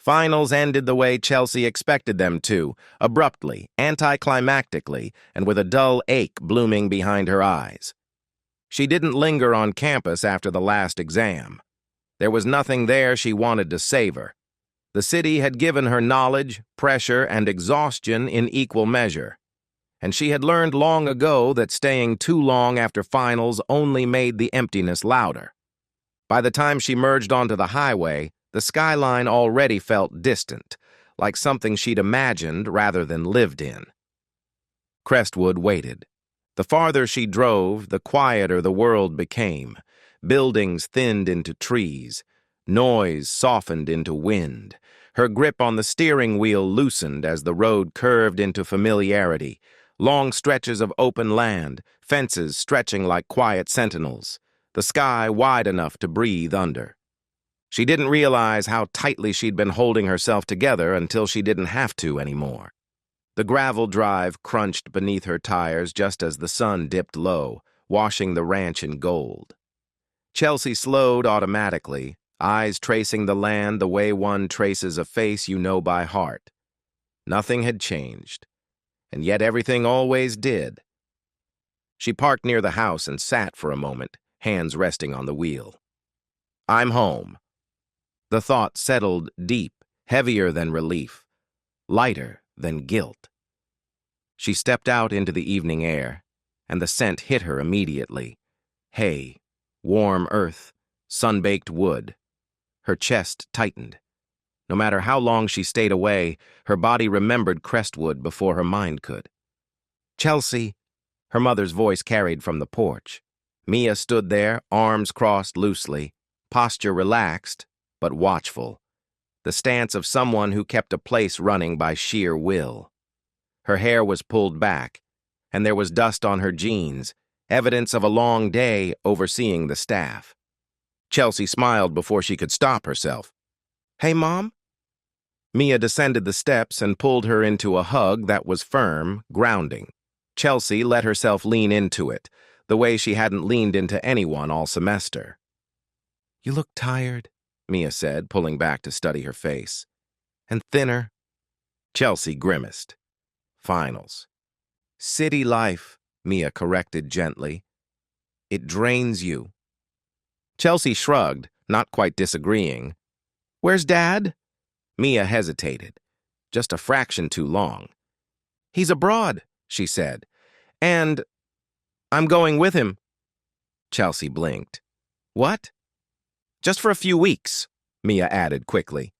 Finals ended the way Chelcy expected them to, abruptly, anticlimactically, and with a dull ache blooming behind her eyes. She didn't linger on campus after the last exam. There was nothing there she wanted to savor. The city had given her knowledge, pressure, and exhaustion in equal measure. And she had learned long ago that staying too long after finals only made the emptiness louder. By the time she merged onto the highway, the skyline already felt distant, like something she'd imagined rather than lived in. Crestwood waited. The farther she drove, the quieter the world became. Buildings thinned into trees. Noise softened into wind. Her grip on the steering wheel loosened as the road curved into familiarity. Long stretches of open land, fences stretching like quiet sentinels. The sky wide enough to breathe under. She didn't realize how tightly she'd been holding herself together until she didn't have to anymore. The gravel drive crunched beneath her tires just as the sun dipped low, washing the ranch in gold. Chelcy slowed automatically, eyes tracing the land the way one traces a face you know by heart. Nothing had changed, and yet everything always did. She parked near the house and sat for a moment, hands resting on the wheel. I'm home. The thought settled deep, heavier than relief, lighter than guilt. She stepped out into the evening air, and the scent hit her immediately. Hay, warm earth, sun-baked wood. Her chest tightened. No matter how long she stayed away, her body remembered Crestwood before her mind could. Chelcy, her mother's voice carried from the porch. Mia stood there, arms crossed loosely, posture relaxed, but watchful, the stance of someone who kept a place running by sheer will. Her hair was pulled back, and there was dust on her jeans, evidence of a long day overseeing the staff. Chelcy smiled before she could stop herself. Hey, Mom? Mia descended the steps and pulled her into a hug that was firm, grounding. Chelcy let herself lean into it, the way she hadn't leaned into anyone all semester. You look tired, Mia said, pulling back to study her face. And thinner. Chelcy grimaced. Finals. City life, Mia corrected gently. It drains you. Chelcy shrugged, not quite disagreeing. Where's Dad? Mia hesitated. Just a fraction too long. He's abroad, she said. And I'm going with him. Chelcy blinked. What? Just for a few weeks, Mia added quickly.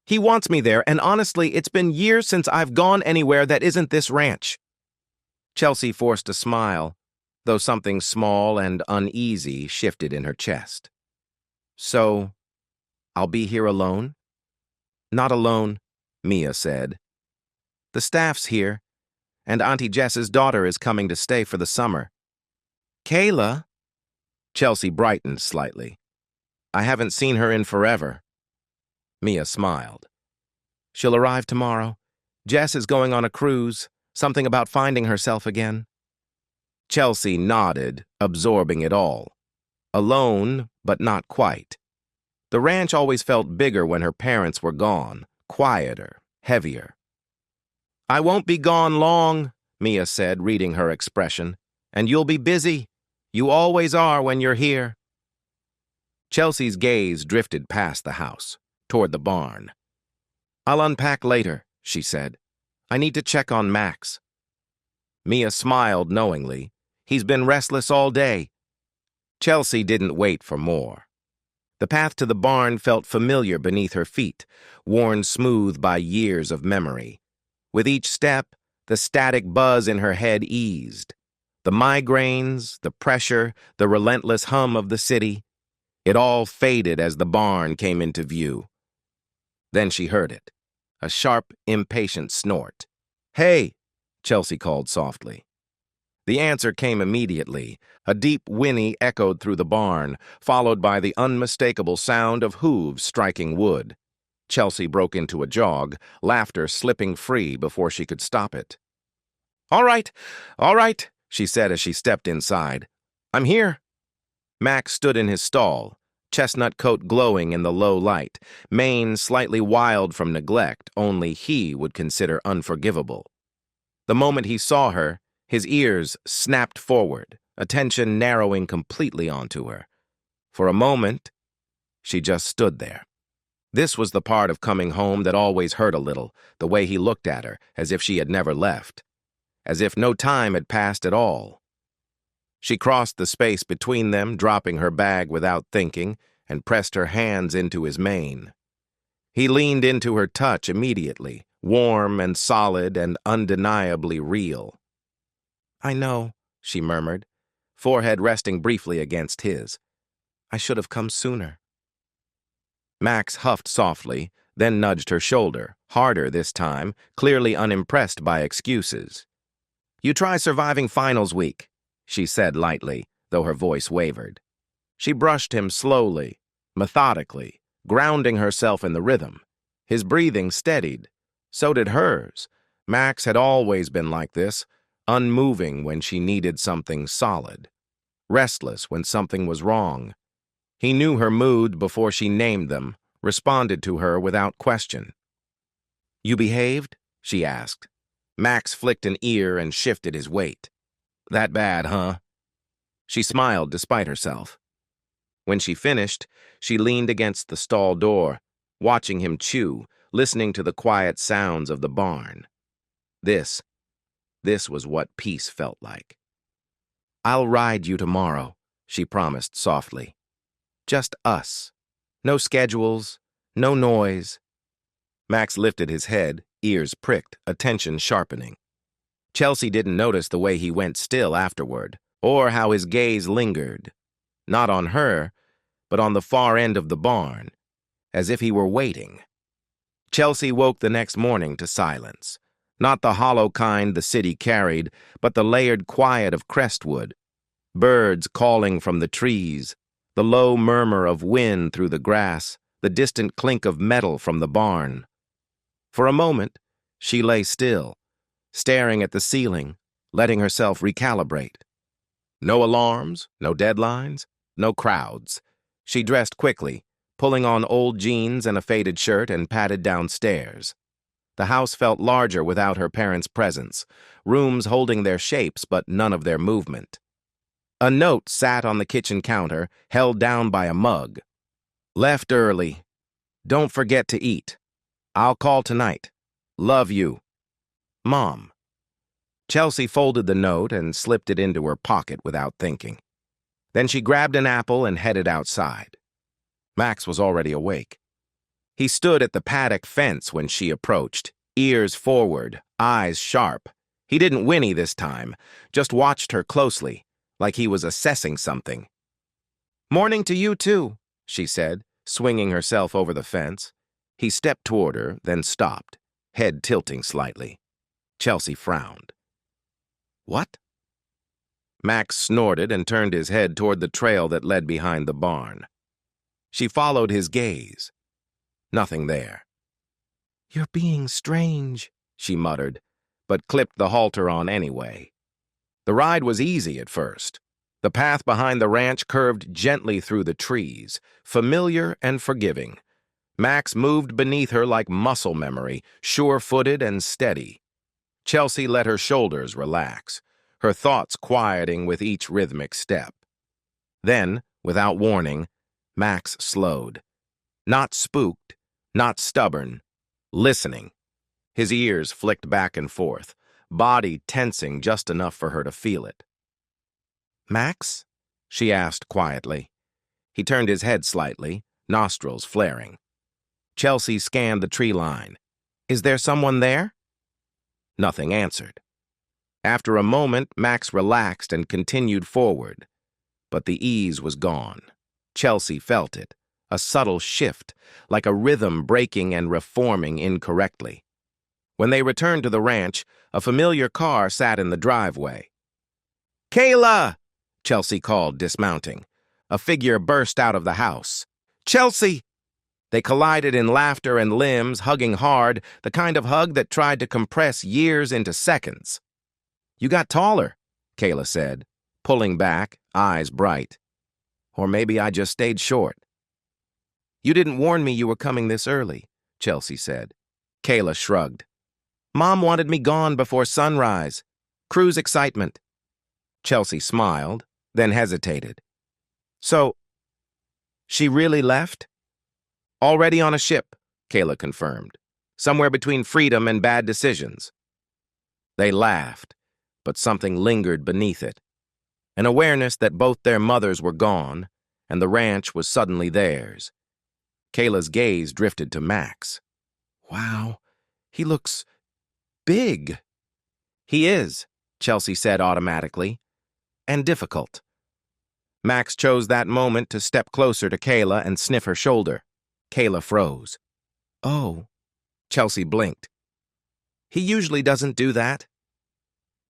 He wants me there, and honestly, it's been years since I've gone anywhere that isn't this ranch. Chelcy forced a smile, though something small and uneasy shifted in her chest. So, I'll be here alone? Not alone, Mia said. The staff's here, and Auntie Jess's daughter is coming to stay for the summer. Kayla? Chelcy brightened slightly. I haven't seen her in forever. Mia smiled. She'll arrive tomorrow. Jess is going on a cruise, something about finding herself again. Chelcy nodded, absorbing it all. Alone, but not quite. The ranch always felt bigger when her parents were gone, quieter, heavier. I won't be gone long, Mia said, reading her expression. And you'll be busy. You always are when you're here. Chelcy's gaze drifted past the house, toward the barn. I'll unpack later, she said. I need to check on Max. Mia smiled knowingly. He's been restless all day. Chelcy didn't wait for more. The path to the barn felt familiar beneath her feet, worn smooth by years of memory. With each step, the static buzz in her head eased. The migraines, the pressure, the relentless hum of the city. It all faded as the barn came into view. Then she heard it, a sharp, impatient snort. Hey, Chelcy called softly. The answer came immediately. A deep whinny echoed through the barn, followed by the unmistakable sound of hooves striking wood. Chelcy broke into a jog, laughter slipping free before she could stop it. All right, she said as she stepped inside. I'm here. Max stood in his stall, chestnut coat glowing in the low light, mane slightly wild from neglect only he would consider unforgivable. The moment he saw her, his ears snapped forward, attention narrowing completely onto her. For a moment, she just stood there. This was the part of coming home that always hurt a little, the way he looked at her, as if she had never left, as if no time had passed at all. She crossed the space between them, dropping her bag without thinking, and pressed her hands into his mane. He leaned into her touch immediately, warm and solid and undeniably real. "I know," she murmured, forehead resting briefly against his. "I should have come sooner." Max huffed softly, then nudged her shoulder, harder this time, clearly unimpressed by excuses. "You try surviving finals week," she said lightly, though her voice wavered. She brushed him slowly, methodically, grounding herself in the rhythm. His breathing steadied. So did hers. Max had always been like this, unmoving when she needed something solid, restless when something was wrong. He knew her mood before she named them, responded to her without question. "You behaved?" she asked. Max flicked an ear and shifted his weight. "That bad, huh?" She smiled despite herself. When she finished, she leaned against the stall door, watching him chew, listening to the quiet sounds of the barn. This was what peace felt like. "I'll ride you tomorrow," she promised softly. "Just us. No schedules, no noise." Max lifted his head, ears pricked, attention sharpening. Chelcy didn't notice the way he went still afterward, or how his gaze lingered. Not on her, but on the far end of the barn, as if he were waiting. Chelcy woke the next morning to silence. Not the hollow kind the city carried, but the layered quiet of crestwood. Birds calling from the trees, the low murmur of wind through the grass, the distant clink of metal from the barn. For a moment, she lay still, staring at the ceiling, letting herself recalibrate. No alarms, no deadlines, no crowds. She dressed quickly, pulling on old jeans and a faded shirt, and padded downstairs. The house felt larger without her parents' presence, rooms holding their shapes but none of their movement. A note sat on the kitchen counter, held down by a mug. "Left early. Don't forget to eat. I'll call tonight. Love you. Mom." Chelcy folded the note and slipped it into her pocket without thinking. Then she grabbed an apple and headed outside. Max was already awake. He stood at the paddock fence when she approached, ears forward, eyes sharp. He didn't whinny this time, just watched her closely, like he was assessing something. "Morning to you, too," she said, swinging herself over the fence. He stepped toward her, then stopped, head tilting slightly. Chelcy frowned. "What?" Max snorted and turned his head toward the trail that led behind the barn. She followed his gaze. Nothing there. "You're being strange," she muttered, but clipped the halter on anyway. The ride was easy at first. The path behind the ranch curved gently through the trees, familiar and forgiving. Max moved beneath her like muscle memory, sure-footed and steady. Chelcy let her shoulders relax, her thoughts quieting with each rhythmic step. Then, without warning, Max slowed. Not spooked, not stubborn, listening. His ears flicked back and forth, body tensing just enough for her to feel it. "Max?" she asked quietly. He turned his head slightly, nostrils flaring. Chelcy scanned the tree line. "Is there someone there?" Nothing answered. After a moment, Max relaxed and continued forward. But the ease was gone. Chelcy felt it, a subtle shift, like a rhythm breaking and reforming incorrectly. When they returned to the ranch, a familiar car sat in the driveway. "Kayla!" Chelcy called, dismounting. A figure burst out of the house. "Chelcy!" They collided in laughter and limbs, hugging hard, the kind of hug that tried to compress years into seconds. "You got taller," Kayla said, pulling back, eyes bright. "Or maybe I just stayed short." You didn't warn me you were coming this early, Chelcy said. Kayla shrugged. Mom wanted me gone before sunrise. Cruise excitement. Chelcy smiled, then hesitated. So, she really left? Already on a ship, Kayla confirmed. Somewhere between freedom and bad decisions. They laughed, but something lingered beneath it. An awareness that both their mothers were gone, and the ranch was suddenly theirs. Kayla's gaze drifted to Max. Wow, he looks big. He is, Chelcy said automatically, and difficult. Max chose that moment to step closer to Kayla and sniff her shoulder. Kayla froze. Oh, Chelcy blinked. He usually doesn't do that.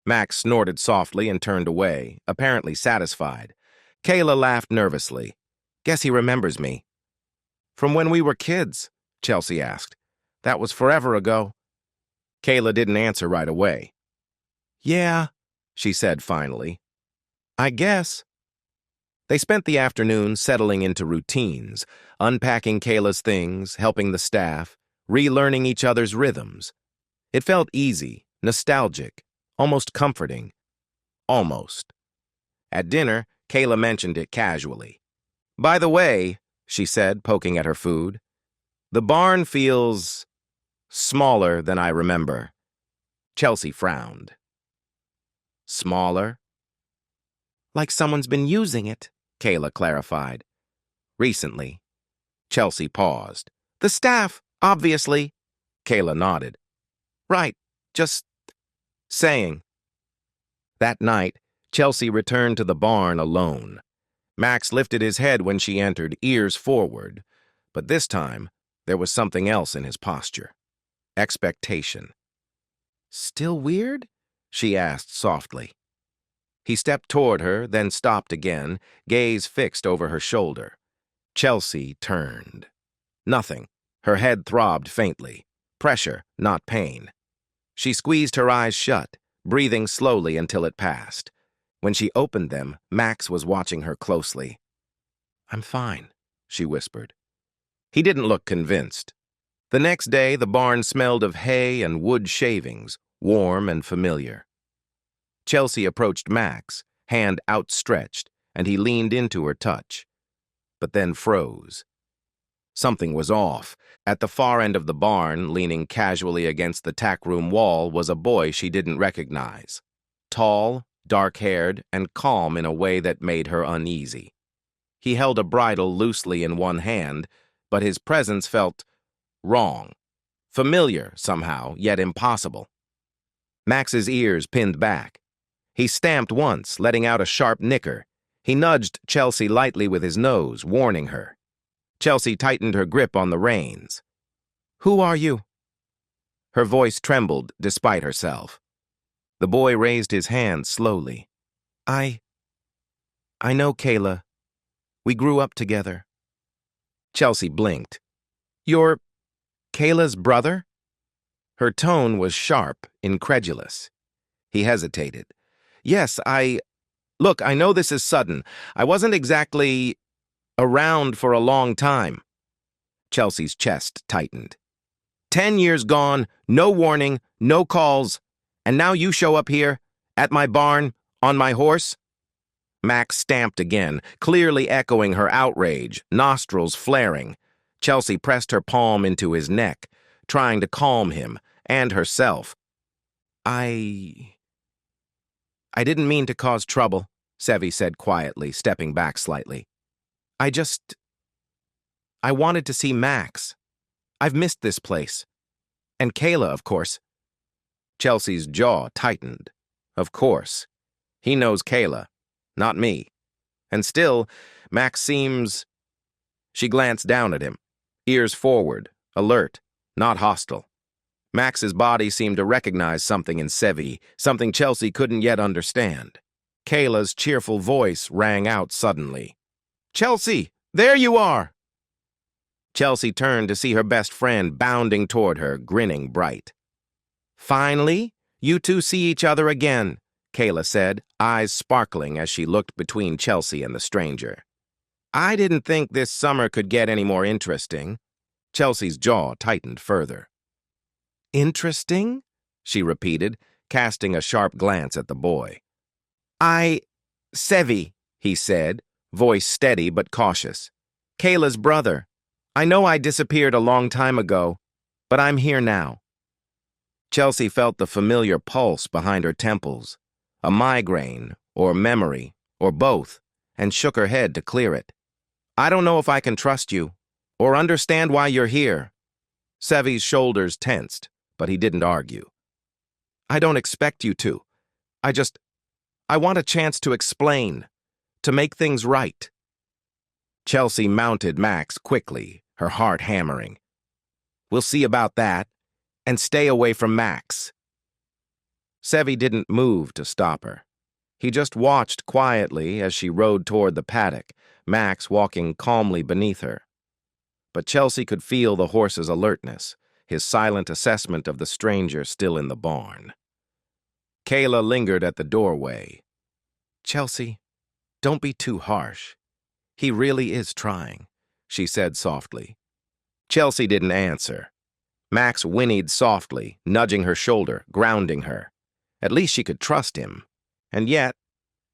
Max snorted softly and turned away, apparently satisfied. Kayla laughed nervously. Guess he remembers me. From when we were kids, Chelcy asked. That was forever ago. Kayla didn't answer right away. Yeah, she said finally. I guess. They spent the afternoon settling into routines, unpacking Kayla's things, helping the staff, relearning each other's rhythms. It felt easy, nostalgic, almost comforting. Almost. At dinner, Kayla mentioned it casually. By the way, she said, poking at her food, the barn feels smaller than I remember. Chelcy frowned. Smaller? Like someone's been using it, Kayla clarified. Recently. Chelcy paused. The staff, obviously. Kayla nodded. Right, just saying. That night, Chelcy returned to the barn alone. Max lifted his head when she entered, ears forward. But this time, there was something else in his posture. Expectation. Still weird? She asked softly. He stepped toward her, then stopped again, gaze fixed over her shoulder. Chelcy turned. Nothing. Her head throbbed faintly. Pressure, not pain. She squeezed her eyes shut, breathing slowly until it passed. When she opened them, Max was watching her closely. I'm fine, she whispered. He didn't look convinced. The next day, the barn smelled of hay and wood shavings, warm and familiar. Chelcy approached Max, hand outstretched, and he leaned into her touch, but then froze. Something was off. At the far end of the barn, leaning casually against the tackroom wall, was a boy she didn't recognize. Tall, dark-haired, and calm in a way that made her uneasy. He held a bridle loosely in one hand, but his presence felt wrong. Familiar, somehow, yet impossible. Max's ears pinned back. He stamped once, letting out a sharp nicker. He nudged Chelcy lightly with his nose, warning her. Chelcy tightened her grip on the reins. Who are you? Her voice trembled despite herself. The boy raised his hand slowly. I know Kayla. We grew up together. Chelcy blinked. You're Kayla's brother? Her tone was sharp, incredulous. He hesitated. Yes, Look, I know this is sudden. I wasn't exactly around for a long time. Chelcy's chest tightened. 10 years gone, no warning, no calls, and now you show up here, at my barn, on my horse? Max stamped again, clearly echoing her outrage, nostrils flaring. Chelcy pressed her palm into his neck, trying to calm him, and herself. I didn't mean to cause trouble, Sevi said quietly, stepping back slightly. I wanted to see Max. I've missed this place. And Kayla, of course. Chelcy's jaw tightened. Of course. He knows Kayla, not me. And still, Max seems... She glanced down at him, ears forward, alert, not hostile. Max's body seemed to recognize something in Sevi, something Chelcy couldn't yet understand. Kayla's cheerful voice rang out suddenly. Chelcy, there you are! Chelcy turned to see her best friend bounding toward her, grinning bright. Finally, you two see each other again, Kayla said, eyes sparkling as she looked between Chelcy and the stranger. I didn't think this summer could get any more interesting. Chelcy's jaw tightened further. Interesting? She repeated, casting a sharp glance at the boy. Sevi, he said, voice steady but cautious. Kayla's brother. I know I disappeared a long time ago, but I'm here now. Chelcy felt the familiar pulse behind her temples, a migraine, or memory, or both, and shook her head to clear it. I don't know if I can trust you, or understand why you're here. Sevi's shoulders tensed, but he didn't argue. I don't expect you to. I want a chance to explain, to make things right. Chelcy mounted Max quickly, her heart hammering. We'll see about that, and stay away from Max. Sevi didn't move to stop her. He just watched quietly as she rode toward the paddock, Max walking calmly beneath her. But Chelcy could feel the horse's alertness, his silent assessment of the stranger still in the barn. Kayla lingered at the doorway. Chelcy, don't be too harsh. He really is trying, she said softly. Chelcy didn't answer. Max whinnied softly, nudging her shoulder, grounding her. At least she could trust him. And yet,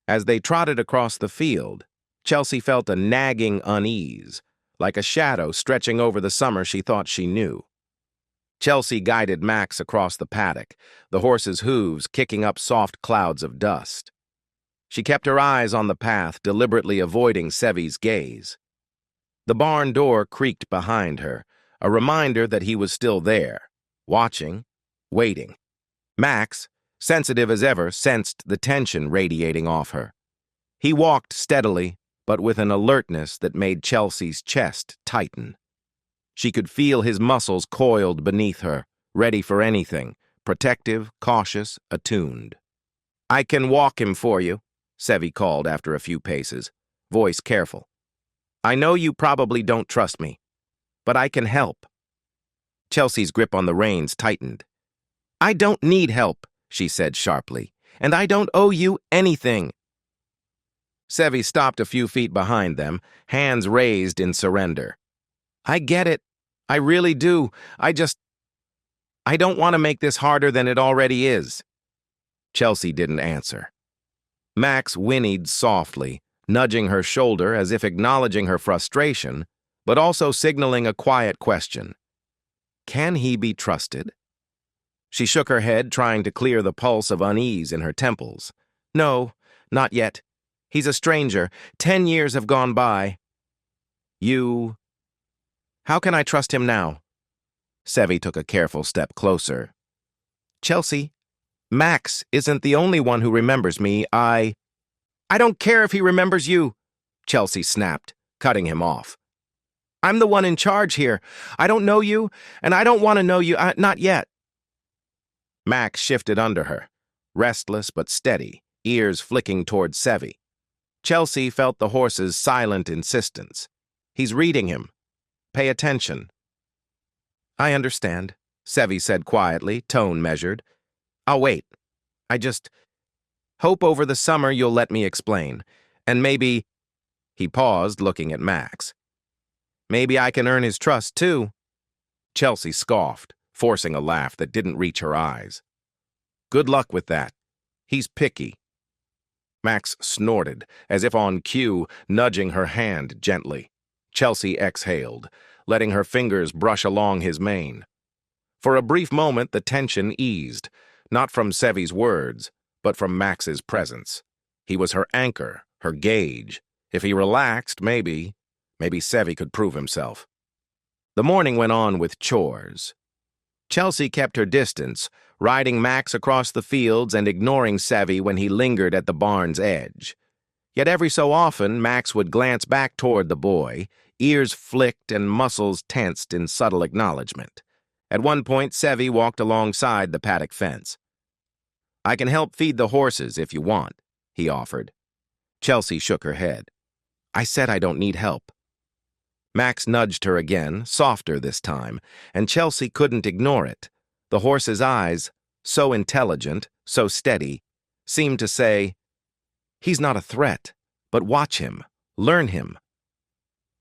as they trotted across the field, Chelcy felt a nagging unease, like a shadow stretching over the summer she thought she knew. Chelcy guided Max across the paddock, the horse's hooves kicking up soft clouds of dust. She kept her eyes on the path, deliberately avoiding Sevi's gaze. The barn door creaked behind her, a reminder that he was still there, watching, waiting. Max, sensitive as ever, sensed the tension radiating off her. He walked steadily, but with an alertness that made Chelcy's chest tighten. She could feel his muscles coiled beneath her, ready for anything, protective, cautious, attuned. I can walk him for you, Sevi called after a few paces, voice careful. I know you probably don't trust me, but I can help. Chelcy's grip on the reins tightened. I don't need help, she said sharply, and I don't owe you anything. Sevi stopped a few feet behind them, hands raised in surrender. I get it. I really do. I don't want to make this harder than it already is. Chelcy didn't answer. Max whinnied softly, nudging her shoulder as if acknowledging her frustration, but also signaling a quiet question. Can he be trusted? She shook her head, trying to clear the pulse of unease in her temples. No, not yet. He's a stranger. 10 years have gone by. How can I trust him now? Sevi took a careful step closer. Chelcy, Max isn't the only one who remembers me. I don't care if he remembers you, Chelcy snapped, cutting him off. I'm the one in charge here. I don't know you, and I don't want to know you, not yet. Max shifted under her, restless but steady, ears flicking toward Sevi. Chelcy felt the horse's silent insistence. He's reading him. Pay attention. I understand, Sevi said quietly, tone measured. I'll wait. I just hope over the summer you'll let me explain. And maybe... He paused, looking at Max. Maybe I can earn his trust, too. Chelcy scoffed, forcing a laugh that didn't reach her eyes. Good luck with that. He's picky. Max snorted, as if on cue, nudging her hand gently. Chelcy exhaled, letting her fingers brush along his mane. For a brief moment, the tension eased, not from Sevi's words, but from Max's presence. He was her anchor, her gauge. If he relaxed, maybe Sevi could prove himself. The morning went on with chores. Chelcy kept her distance, riding Max across the fields and ignoring Sevi when he lingered at the barn's edge. Yet every so often, Max would glance back toward the boy, ears flicked and muscles tensed in subtle acknowledgement. At one point, Sevi walked alongside the paddock fence. I can help feed the horses if you want, he offered. Chelcy shook her head. I said I don't need help. Max nudged her again, softer this time, and Chelcy couldn't ignore it. The horse's eyes, so intelligent, so steady, seemed to say, he's not a threat, but watch him, learn him.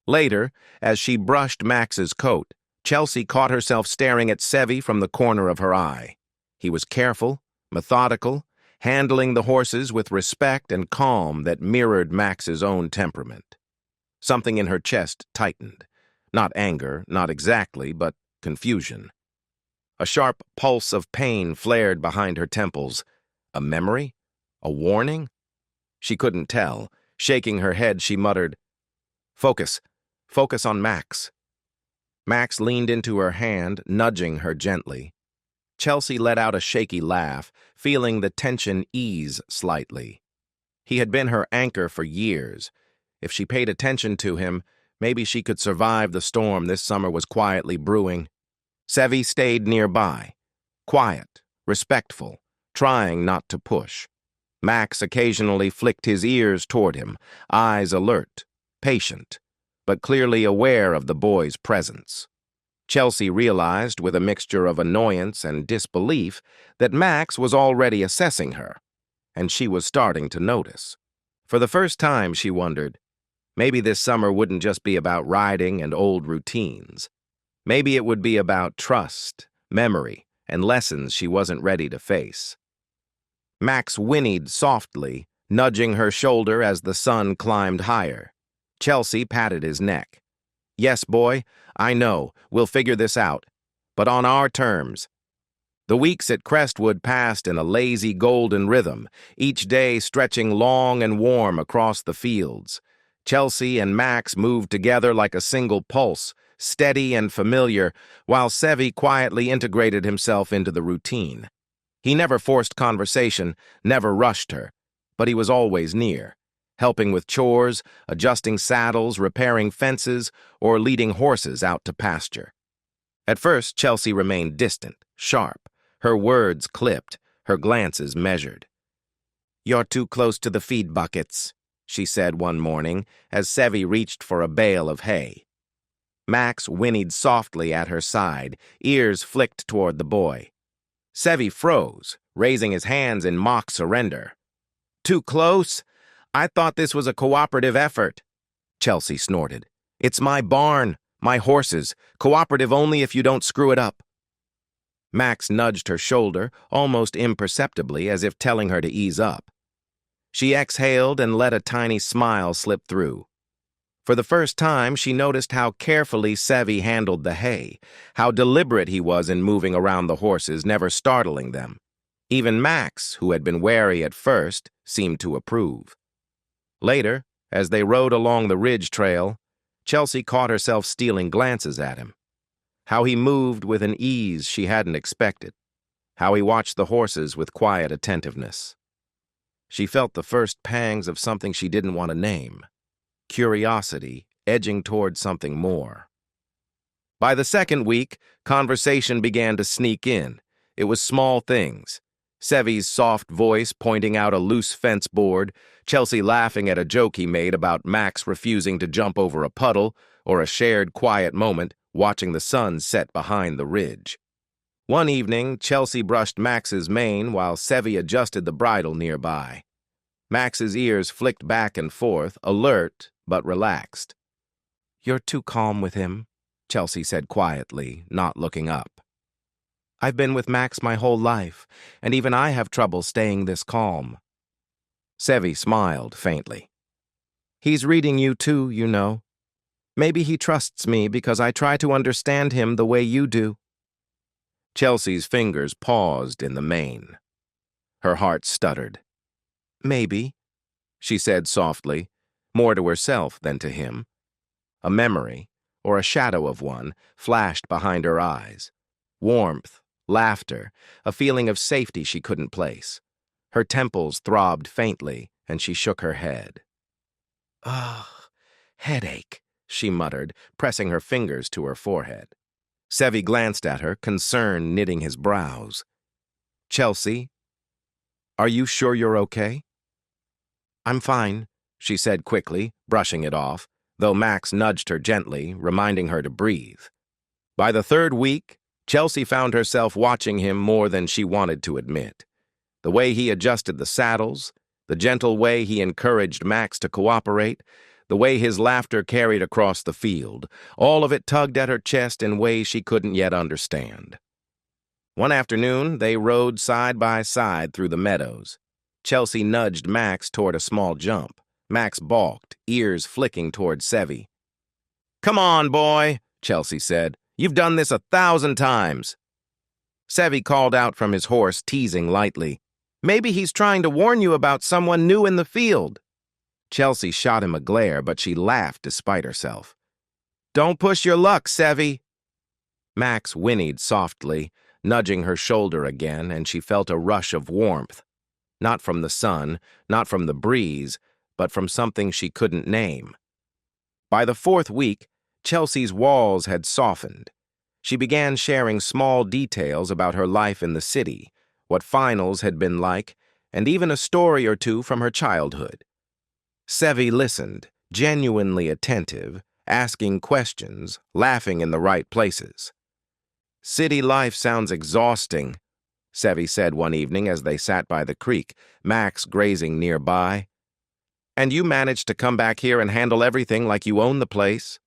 Later, as she brushed Max's coat, Chelcy caught herself staring at Sevi from the corner of her eye. He was careful, methodical, handling the horses with respect and calm that mirrored Max's own temperament. Something in her chest tightened. Not anger, not exactly, but confusion. A sharp pulse of pain flared behind her temples. A memory? A warning? She couldn't tell. Shaking her head, she muttered, "Focus. Focus on Max." Max leaned into her hand, nudging her gently. Chelcy let out a shaky laugh, feeling the tension ease slightly. He had been her anchor for years. If she paid attention to him, maybe she could survive the storm this summer was quietly brewing. Sevi stayed nearby, quiet, respectful, trying not to push. Max occasionally flicked his ears toward him, eyes alert, patient, but clearly aware of the boy's presence. Chelcy realized, with a mixture of annoyance and disbelief, that Max was already assessing her, and she was starting to notice. For the first time, she wondered, maybe this summer wouldn't just be about riding and old routines. Maybe it would be about trust, memory, and lessons she wasn't ready to face. Max whinnied softly, nudging her shoulder as the sun climbed higher. Chelcy patted his neck. "Yes, boy, I know, we'll figure this out, but on our terms." The weeks at Crestwood passed in a lazy golden rhythm, each day stretching long and warm across the fields. Chelcy and Max moved together like a single pulse, steady and familiar, while Sevi quietly integrated himself into the routine. He never forced conversation, never rushed her, but he was always near, helping with chores, adjusting saddles, repairing fences, or leading horses out to pasture. At first, Chelcy remained distant, sharp, her words clipped, her glances measured. "You're too close to the feed buckets," she said one morning as Sevi reached for a bale of hay. Max whinnied softly at her side, ears flicked toward the boy. Sevi froze, raising his hands in mock surrender. "Too close? I thought this was a cooperative effort," Chelcy snorted. "It's my barn, my horses, cooperative only if you don't screw it up." Max nudged her shoulder, almost imperceptibly, as if telling her to ease up. She exhaled and let a tiny smile slip through. For the first time, she noticed how carefully Sevi handled the hay, how deliberate he was in moving around the horses, never startling them. Even Max, who had been wary at first, seemed to approve. Later, as they rode along the ridge trail, Chelcy caught herself stealing glances at him. How he moved with an ease she hadn't expected. How he watched the horses with quiet attentiveness. She felt the first pangs of something she didn't want to name. Curiosity, edging toward something more. By the second week, conversation began to sneak in. It was small things. Sevi's soft voice pointing out a loose fence board, Chelcy laughing at a joke he made about Max refusing to jump over a puddle, or a shared quiet moment watching the sun set behind the ridge. One evening, Chelcy brushed Max's mane while Sevi adjusted the bridle nearby. Max's ears flicked back and forth, alert but relaxed. "You're too calm with him," Chelcy said quietly, not looking up. "I've been with Max my whole life, and even I have trouble staying this calm." Sevi smiled faintly. "He's reading you too, you know. Maybe he trusts me because I try to understand him the way you do." Chelcy's fingers paused in the mane. Her heart stuttered. "Maybe," she said softly, more to herself than to him. A memory, or a shadow of one, flashed behind her eyes. Warmth, laughter, a feeling of safety she couldn't place. Her temples throbbed faintly, and she shook her head. "Ugh, headache," she muttered, pressing her fingers to her forehead. Sevi glanced at her, concern knitting his brows. "Chelcy, are you sure you're okay?" "I'm fine," she said quickly, brushing it off, though Max nudged her gently, reminding her to breathe. By the third week, Chelcy found herself watching him more than she wanted to admit. The way he adjusted the saddles, the gentle way he encouraged Max to cooperate, the way his laughter carried across the field, all of it tugged at her chest in ways she couldn't yet understand. One afternoon, they rode side by side through the meadows. Chelcy nudged Max toward a small jump. Max balked, ears flicking toward Sevi. "Come on, boy," Chelcy said. "You've done this 1,000 times." Sevi called out from his horse, teasing lightly. "Maybe he's trying to warn you about someone new in the field." Chelcy shot him a glare, but she laughed despite herself. "Don't push your luck, Sevi." Max whinnied softly, nudging her shoulder again, and she felt a rush of warmth. Not from the sun, not from the breeze, but from something she couldn't name. By the 4th week, Chelcy's walls had softened. She began sharing small details about her life in the city, what finals had been like, and even a story or two from her childhood. Sevi listened, genuinely attentive, asking questions, laughing in the right places. "City life sounds exhausting," Sevi said one evening as they sat by the creek, Max grazing nearby. "And you managed to come back here and handle everything like you own the place?"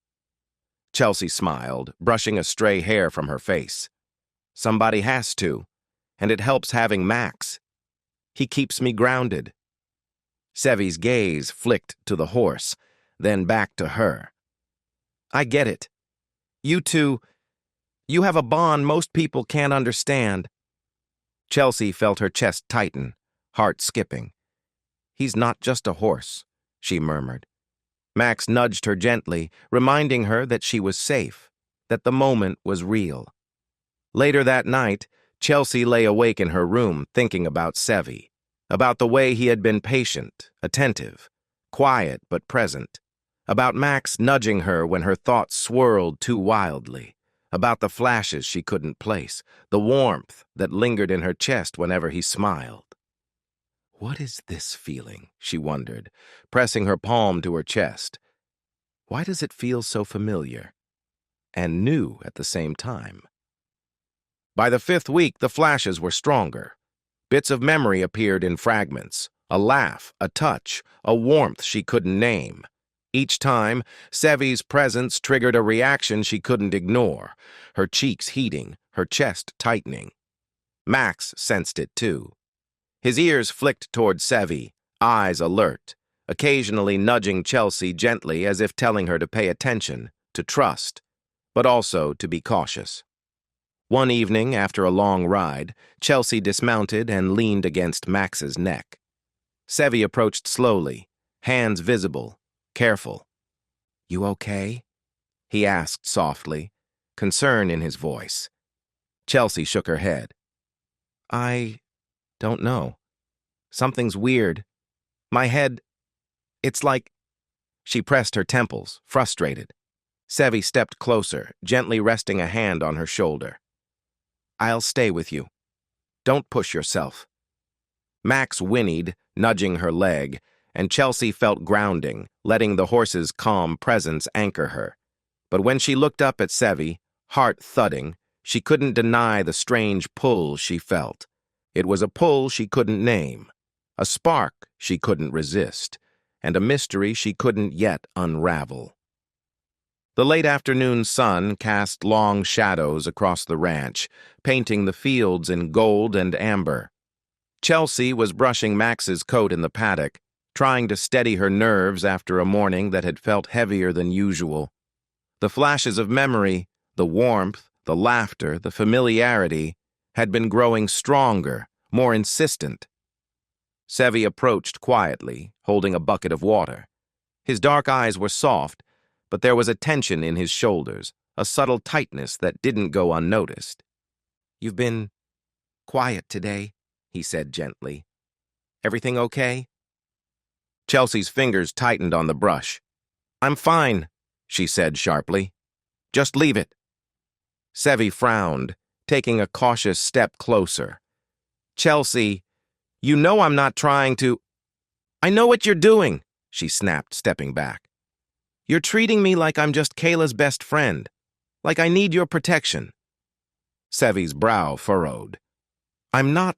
Chelcy smiled, brushing a stray hair from her face. "Somebody has to, and it helps having Max. He keeps me grounded." Sevi's gaze flicked to the horse, then back to her. "I get it. You two, you have a bond most people can't understand." Chelcy felt her chest tighten, heart skipping. "He's not just a horse," she murmured. Max nudged her gently, reminding her that she was safe, that the moment was real. Later that night, Chelcy lay awake in her room thinking about Sevi, about the way he had been patient, attentive, quiet but present, about Max nudging her when her thoughts swirled too wildly, about the flashes she couldn't place, the warmth that lingered in her chest whenever he smiled. "What is this feeling?" she wondered, pressing her palm to her chest. "Why does it feel so familiar and new at the same time?" By the 5th week, the flashes were stronger. Bits of memory appeared in fragments, a laugh, a touch, a warmth she couldn't name. Each time, Sevi's presence triggered a reaction she couldn't ignore, her cheeks heating, her chest tightening. Max sensed it too. His ears flicked toward Sevi, eyes alert, occasionally nudging Chelcy gently as if telling her to pay attention, to trust, but also to be cautious. One evening, after a long ride, Chelcy dismounted and leaned against Max's neck. Sevi approached slowly, hands visible, careful. "You okay?" he asked softly, concern in his voice. Chelcy shook her head. "I don't know. Something's weird. My head, it's like—" She pressed her temples, frustrated. Sevi stepped closer, gently resting a hand on her shoulder. "I'll stay with you. Don't push yourself." Max whinnied, nudging her leg, and Chelcy felt grounding, letting the horse's calm presence anchor her. But when she looked up at Sevi, heart thudding, she couldn't deny the strange pull she felt. It was a pull she couldn't name, a spark she couldn't resist, and a mystery she couldn't yet unravel. The late afternoon sun cast long shadows across the ranch, painting the fields in gold and amber. Chelcy was brushing Max's coat in the paddock, trying to steady her nerves after a morning that had felt heavier than usual. The flashes of memory, the warmth, the laughter, the familiarity, had been growing stronger, more insistent. Sevi approached quietly, holding a bucket of water. His dark eyes were soft, but there was a tension in his shoulders, a subtle tightness that didn't go unnoticed. "You've been quiet today," he said gently. "Everything okay?" Chelcy's fingers tightened on the brush. "I'm fine," she said sharply. "Just leave it." Sevi frowned, taking a cautious step closer. "Chelcy, you know I'm not trying to—" "I know what you're doing," she snapped, stepping back. "You're treating me like I'm just Kayla's best friend, like I need your protection." Sevi's brow furrowed. "I'm not.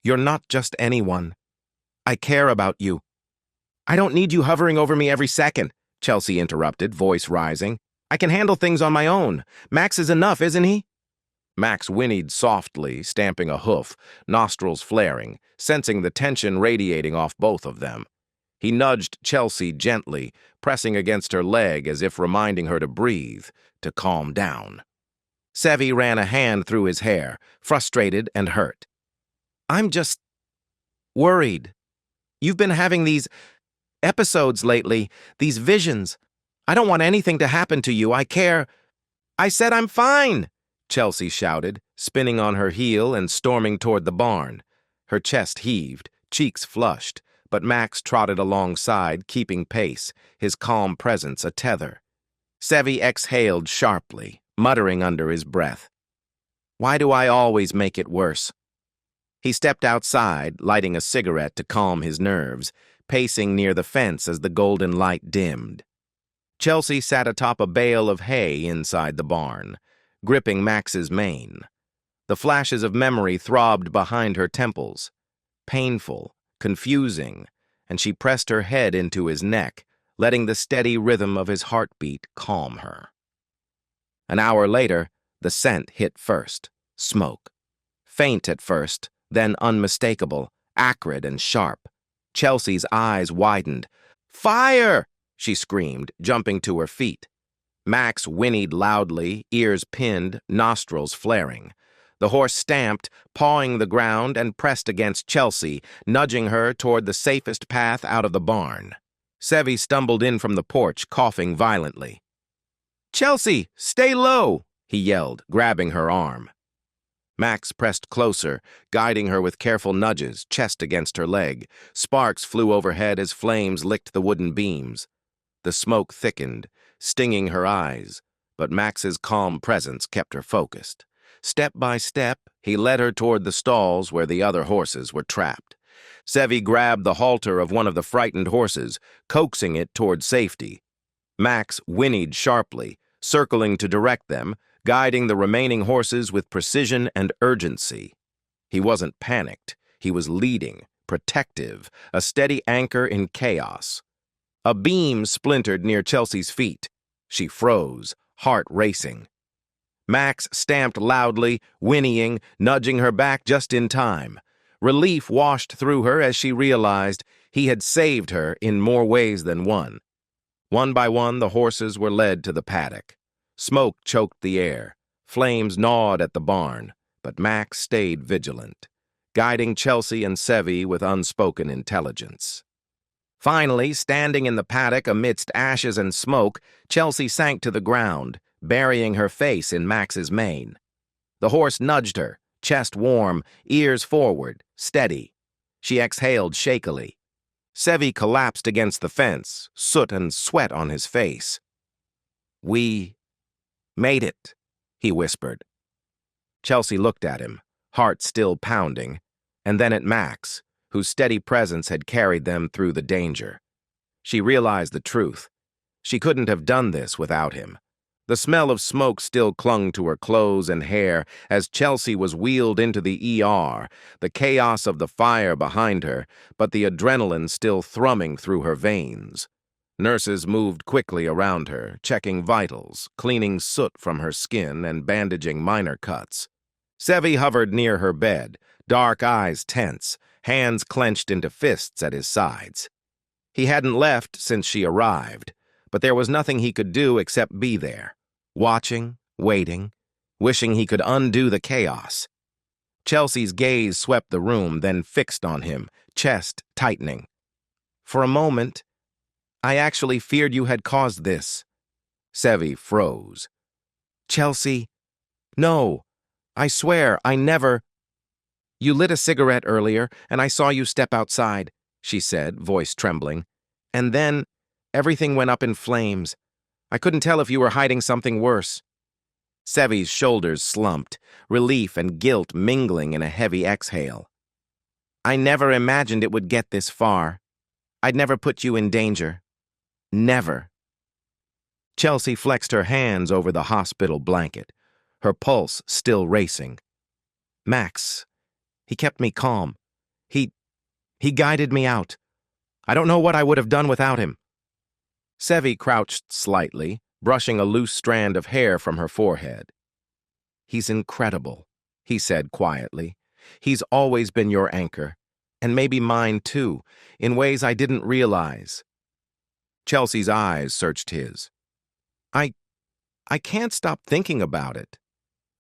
You're not just anyone. I care about you." I don't need you hovering over me every second, Chelcy interrupted, voice rising. I can handle things on my own. Max is enough, isn't he? Max whinnied softly, stamping a hoof, nostrils flaring, sensing the tension radiating off both of them. He nudged Chelcy gently, pressing against her leg as if reminding her to breathe, to calm down. Sevi ran a hand through his hair, frustrated and hurt. I'm just worried. You've been having these episodes lately, these visions. I don't want anything to happen to you. I care. I said I'm fine, Chelcy shouted, spinning on her heel and storming toward the barn. Her chest heaved, cheeks flushed, but Max trotted alongside, keeping pace, his calm presence a tether. Sevi exhaled sharply, muttering under his breath. Why do I always make it worse? He stepped outside, lighting a cigarette to calm his nerves, pacing near the fence as the golden light dimmed. Chelcy sat atop a bale of hay inside the barn, gripping Max's mane. The flashes of memory throbbed behind her temples. Painful, confusing, and she pressed her head into his neck, letting the steady rhythm of his heartbeat calm her. An hour later, the scent hit first, smoke. Faint at first, then unmistakable, acrid and sharp. Chelcy's eyes widened. Fire! She screamed, jumping to her feet. Max whinnied loudly, ears pinned, nostrils flaring. The horse stamped, pawing the ground, and pressed against Chelcy, nudging her toward the safest path out of the barn. Sevi stumbled in from the porch, coughing violently. Chelcy, stay low, he yelled, grabbing her arm. Max pressed closer, guiding her with careful nudges, chest against her leg. Sparks flew overhead as flames licked the wooden beams. The smoke thickened, stinging her eyes, but Max's calm presence kept her focused. Step by step, he led her toward the stalls where the other horses were trapped. Sevi grabbed the halter of one of the frightened horses, coaxing it toward safety. Max whinnied sharply, circling to direct them, guiding the remaining horses with precision and urgency. He wasn't panicked. He was leading, protective, a steady anchor in chaos. A beam splintered near Chelcy's feet. She froze, heart racing. Max stamped loudly, whinnying, nudging her back just in time. Relief washed through her as she realized he had saved her in more ways than one. One by one, the horses were led to the paddock. Smoke choked the air. Flames gnawed at the barn, but Max stayed vigilant, guiding Chelcy and Sevi with unspoken intelligence. Finally, standing in the paddock amidst ashes and smoke, Chelcy sank to the ground, burying her face in Max's mane. The horse nudged her, chest warm, ears forward, steady. She exhaled shakily. Sevi collapsed against the fence, soot and sweat on his face. We made it, he whispered. Chelcy looked at him, heart still pounding, and then at Max, whose steady presence had carried them through the danger. She realized the truth. She couldn't have done this without him. The smell of smoke still clung to her clothes and hair as Chelcy was wheeled into the ER, the chaos of the fire behind her, but the adrenaline still thrumming through her veins. Nurses moved quickly around her, checking vitals, cleaning soot from her skin and bandaging minor cuts. Sevi hovered near her bed, dark eyes tense, hands clenched into fists at his sides. He hadn't left since she arrived, but there was nothing he could do except be there, watching, waiting, wishing he could undo the chaos. Chelcy's gaze swept the room, then fixed on him, chest tightening. For a moment, I actually feared you had caused this. Sevi froze. Chelcy, no, I swear, I never. You lit a cigarette earlier, and I saw you step outside, she said, voice trembling. And then everything went up in flames. I couldn't tell if you were hiding something worse. Sevi's shoulders slumped, relief and guilt mingling in a heavy exhale. I never imagined it would get this far. I'd never put you in danger. Never. Chelcy flexed her hands over the hospital blanket, her pulse still racing. Max, he kept me calm. He guided me out. I don't know what I would have done without him." Sevi crouched slightly, brushing a loose strand of hair from her forehead. "He's incredible," he said quietly. "He's always been your anchor, and maybe mine too, in ways I didn't realize." Chelcy's eyes searched his. I can't stop thinking about it,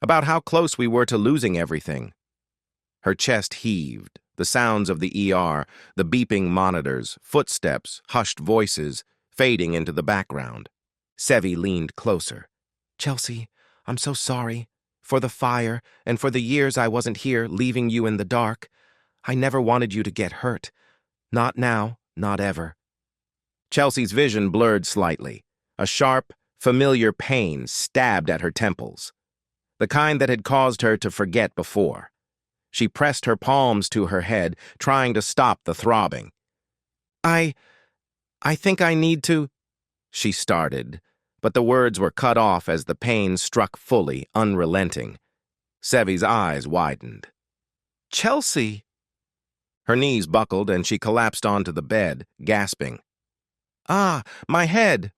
about how close we were to losing everything." Her chest heaved, the sounds of the ER, the beeping monitors, footsteps, hushed voices, fading into the background. Sevi leaned closer. "Chelcy, I'm so sorry. For the fire, and for the years I wasn't here, leaving you in the dark. I never wanted you to get hurt. Not now, not ever." Chelcy's vision blurred slightly. A sharp, familiar pain stabbed at her temples, the kind that had caused her to forget before. She pressed her palms to her head, trying to stop the throbbing. I think I need to," she started, but the words were cut off as the pain struck fully, unrelenting. Sevi's eyes widened. "Chelcy!" Her knees buckled and she collapsed onto the bed, gasping. "Ah, my head!"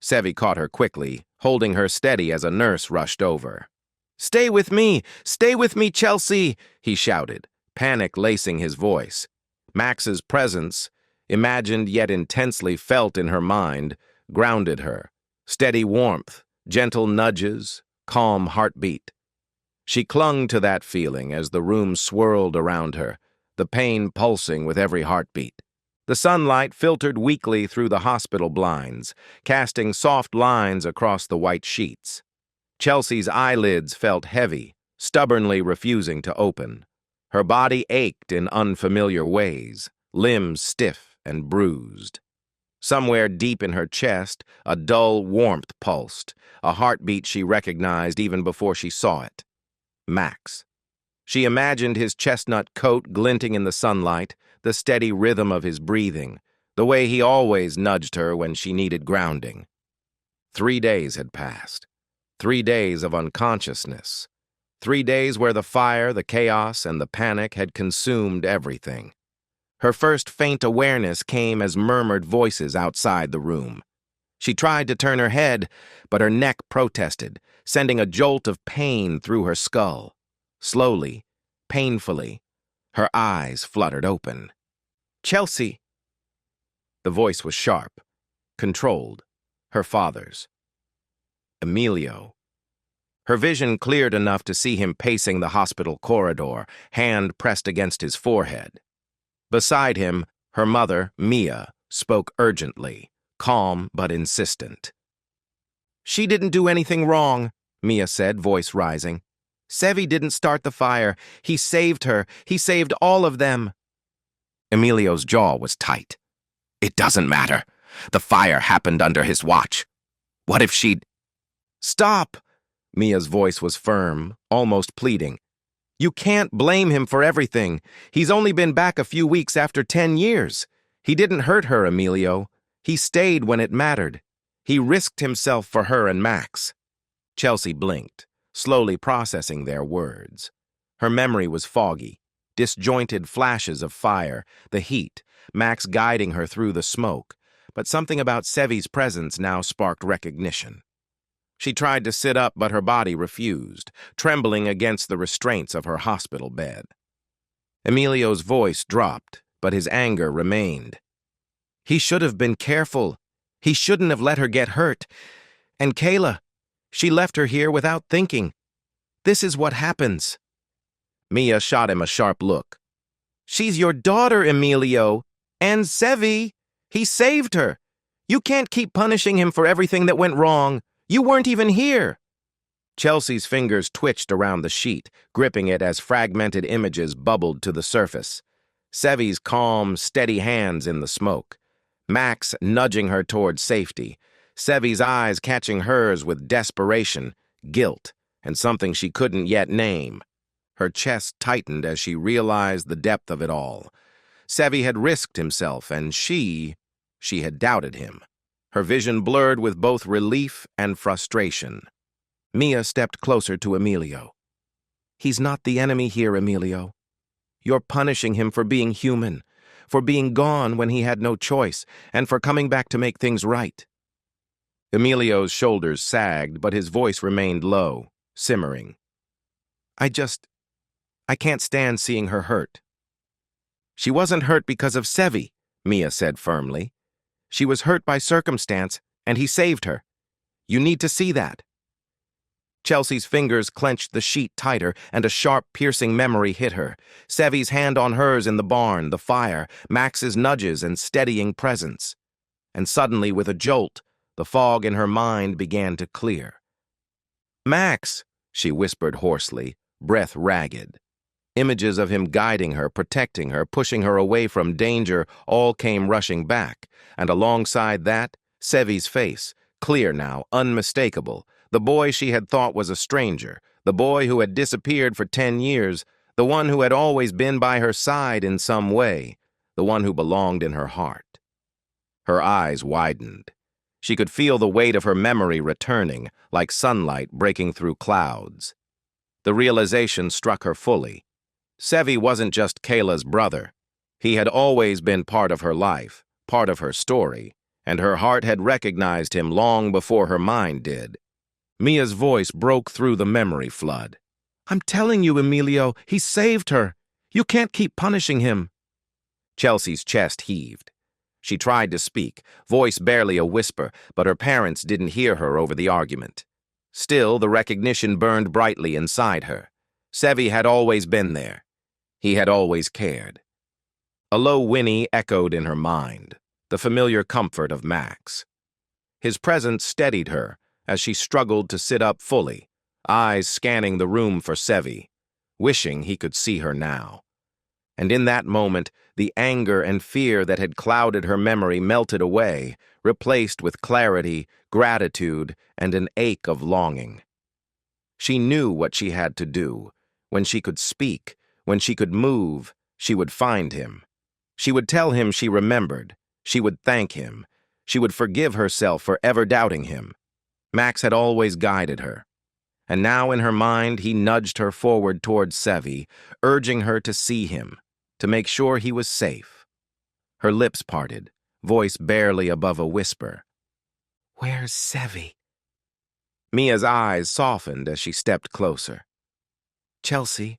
Sevi caught her quickly, holding her steady as a nurse rushed over. Stay with me, Chelcy!" he shouted, panic lacing his voice. Max's presence, imagined yet intensely felt in her mind, grounded her. Steady warmth, gentle nudges, calm heartbeat. She clung to that feeling as the room swirled around her, the pain pulsing with every heartbeat. The sunlight filtered weakly through the hospital blinds, casting soft lines across the white sheets. Chelcy's eyelids felt heavy, stubbornly refusing to open. Her body ached in unfamiliar ways, limbs stiff and bruised. Somewhere deep in her chest, a dull warmth pulsed, a heartbeat she recognized even before she saw it. Max. She imagined his chestnut coat glinting in the sunlight, the steady rhythm of his breathing, the way he always nudged her when she needed grounding. 3 days had passed. 3 days of unconsciousness. 3 days where the fire, the chaos, and the panic had consumed everything. Her first faint awareness came as murmured voices outside the room. She tried to turn her head, but her neck protested, sending a jolt of pain through her skull. Slowly, painfully, her eyes fluttered open. "Chelcy!" The voice was sharp, controlled, her father's. Emilio. Her vision cleared enough to see him pacing the hospital corridor, hand pressed against his forehead. Beside him, her mother, Mia, spoke urgently, calm but insistent. "She didn't do anything wrong," Mia said, voice rising. "Sevi didn't start the fire. He saved her. He saved all of them." Emilio's jaw was tight. "It doesn't matter. The fire happened under his watch. What if she'd—" "Stop!" Mia's voice was firm, almost pleading. "You can't blame him for everything. He's only been back a few weeks after 10 years. He didn't hurt her, Emilio. He stayed when it mattered. He risked himself for her and Max." Chelcy blinked, slowly processing their words. Her memory was foggy, disjointed flashes of fire, the heat, Max guiding her through the smoke, but something about Sevi's presence now sparked recognition. She tried to sit up, but her body refused, trembling against the restraints of her hospital bed. Emilio's voice dropped, but his anger remained. "He should have been careful. He shouldn't have let her get hurt. And Kayla, she left her here without thinking. This is what happens." Mia shot him a sharp look. "She's your daughter, Emilio. And Sevi. He saved her. You can't keep punishing him for everything that went wrong. You weren't even here." Chelcy's fingers twitched around the sheet, gripping it as fragmented images bubbled to the surface. Sevi's calm, steady hands in the smoke. Max nudging her toward safety. Sevi's eyes catching hers with desperation, guilt, and something she couldn't yet name. Her chest tightened as she realized the depth of it all. Sevi had risked himself, and she had doubted him. Her vision blurred with both relief and frustration. Mia stepped closer to Emilio. "He's not the enemy here, Emilio. You're punishing him for being human, for being gone when he had no choice, and for coming back to make things right. Emilio's shoulders sagged, but his voice remained low, simmering. I can't stand seeing her hurt. She wasn't hurt because of Sevi, Mia said firmly. She was hurt by circumstance, and he saved her. You need to see that. Chelcy's fingers clenched the sheet tighter, and a sharp, piercing memory hit her. Sevi's hand on hers in the barn, the fire, Max's nudges and steadying presence. And suddenly, with a jolt, the fog in her mind began to clear. "Max," she whispered hoarsely, breath ragged. Images of him guiding her, protecting her, pushing her away from danger all came rushing back, and alongside that, Sevi's face, clear now, unmistakable, the boy she had thought was a stranger, the boy who had disappeared for 10 years, the one who had always been by her side in some way, the one who belonged in her heart. Her eyes widened. She could feel the weight of her memory returning, like sunlight breaking through clouds. The realization struck her fully. Sevi wasn't just Kayla's brother. He had always been part of her life, part of her story, and her heart had recognized him long before her mind did. Mia's voice broke through the memory flood. "I'm telling you, Emilio, he saved her. You can't keep punishing him." Chelcy's chest heaved. She tried to speak, voice barely a whisper, but her parents didn't hear her over the argument. Still, the recognition burned brightly inside her. Sevi had always been there. He had always cared. A low whinny echoed in her mind, the familiar comfort of Max. His presence steadied her as she struggled to sit up fully, eyes scanning the room for Sevi, wishing he could see her now. And in that moment, the anger and fear that had clouded her memory melted away, replaced with clarity, gratitude, and an ache of longing. She knew what she had to do. When she could speak, when she could move, she would find him. She would tell him she remembered. She would thank him. She would forgive herself for ever doubting him. Max had always guided her. And now in her mind, he nudged her forward towards Sevi, urging her to see him, to make sure he was safe. Her lips parted, voice barely above a whisper. "Where's Sevi?" Mia's eyes softened as she stepped closer. "Chelcy,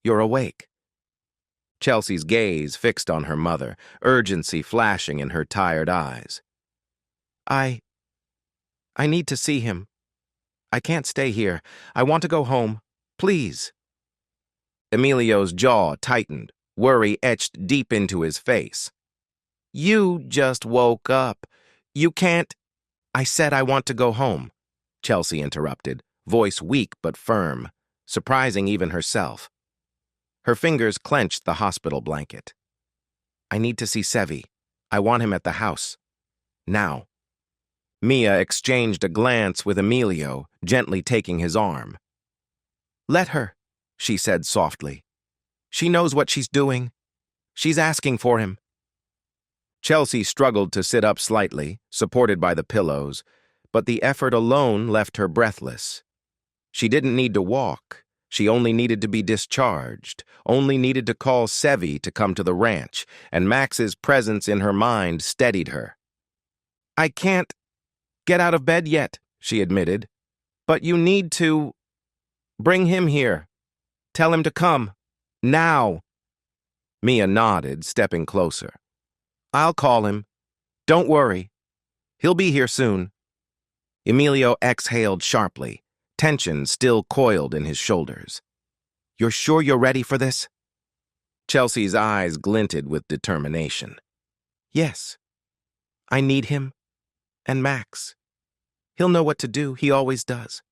you're awake." Chelcy's gaze fixed on her mother, urgency flashing in her tired eyes. I need to see him. I can't stay here. I want to go home. Please." Emilio's jaw tightened, worry etched deep into his face. "You just woke up. You can't—" "I said I want to go home," Chelcy interrupted, voice weak but firm, surprising even herself. Her fingers clenched the hospital blanket. "I need to see Sevi. I want him at the house. Now." Mia exchanged a glance with Emilio, gently taking his arm. "Let her," she said softly. "She knows what she's doing. She's asking for him." Chelcy struggled to sit up slightly, supported by the pillows, but the effort alone left her breathless. She didn't need to walk. She only needed to be discharged, only needed to call Sevi to come to the ranch, and Max's presence in her mind steadied her. "I can't get out of bed yet," she admitted, "but you need to bring him here. Tell him to come. Now." Mia nodded, stepping closer. "I'll call him. Don't worry. He'll be here soon." Emilio exhaled sharply, tension still coiled in his shoulders. "You're sure you're ready for this?" Chelcy's eyes glinted with determination. "Yes. I need him. And Max. He'll know what to do. He always does."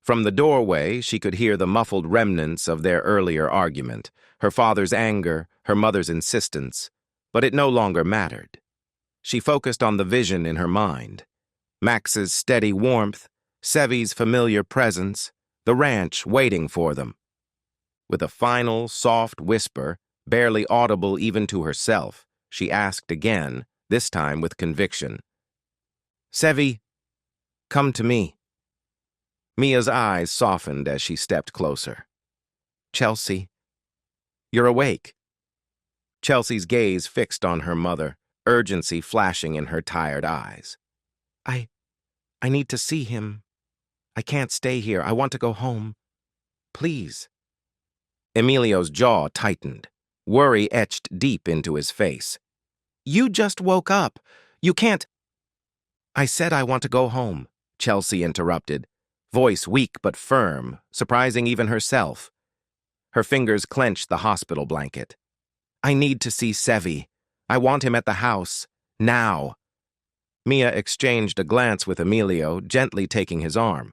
From the doorway, she could hear the muffled remnants of their earlier argument, her father's anger, her mother's insistence, but it no longer mattered. She focused on the vision in her mind. Max's steady warmth, Sevi's familiar presence, the ranch waiting for them. With a final, soft whisper, barely audible even to herself, she asked again, this time with conviction. "Sevi, come to me." Mia's eyes softened as she stepped closer. "Chelcy, you're awake." Chelcy's gaze fixed on her mother, urgency flashing in her tired eyes. I need to see him. I can't stay here. I want to go home. Please. Emilio's jaw tightened. Worry etched deep into his face. You just woke up. You can't. I said I want to go home, Chelcy interrupted, voice weak but firm, surprising even herself. Her fingers clenched the hospital blanket. I need to see Sevi. I want him at the house. Now. Mia exchanged a glance with Emilio, gently taking his arm.